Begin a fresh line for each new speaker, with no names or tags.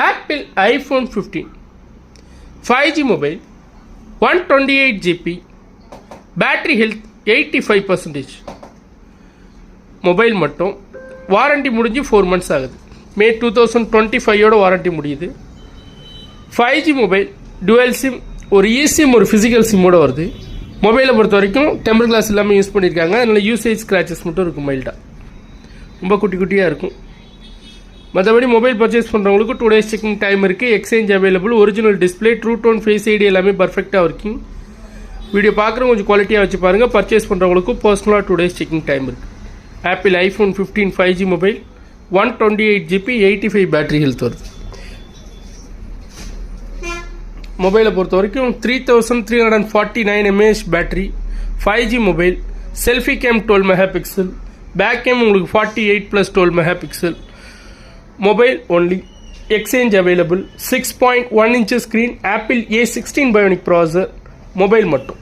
Apple iPhone 15 5G mobile 128GB battery health 85%. Mobile மட்டும் warranty முடிஞ்சு 4 months ஆகுது. மே 2025 warranty முடியுது. 5G மொபைல் டுவெல் சிம், ஒரு eSIM ஒரு ஃபிசிக்கல் சிம்மோடு வருது. மொபைலை பொறுத்த வரைக்கும் டெம்பர் கிளாஸ் இல்லாமல் யூஸ் பண்ணியிருக்காங்க. அதனால் யூசேஜ் ஸ்க்ராச்சஸ் மட்டும் இருக்கும், மைல்டாக ரொம்ப குட்டி குட்டியாக இருக்கும். மற்றபடி மொபைல் பர்ச்சேஸ் பண்ணுறவங்களுக்கு 2 days செக்கிங் டைம் இருக்குது. Exchange available. Original display, true tone, face ID எல்லாமே பர்ஃபெக்டாக ஒர்க்கிங். வீடியோ பார்க்குறவங்க கொஞ்சம் குவாலிட்டியாக வச்சு பாருங்கள். பர்ச்சேஸ் பண்ணுறவங்களுக்கும் பர்சனலாக 2 days செக்கிங் டைம் இருக்குது. Apple iPhone 15 5G mobile 128GB 85 battery health வருது. மொபைலை பொறுத்த வரைக்கும் 3349 mAh battery. 5G mobile. Selfie cam 12 megapixel. Back cam உங்களுக்கு 48+12 megapixel. Mobile only. Exchange available. 6.1 inch screen. Apple A16 bionic processor. Mobile மட்டும்.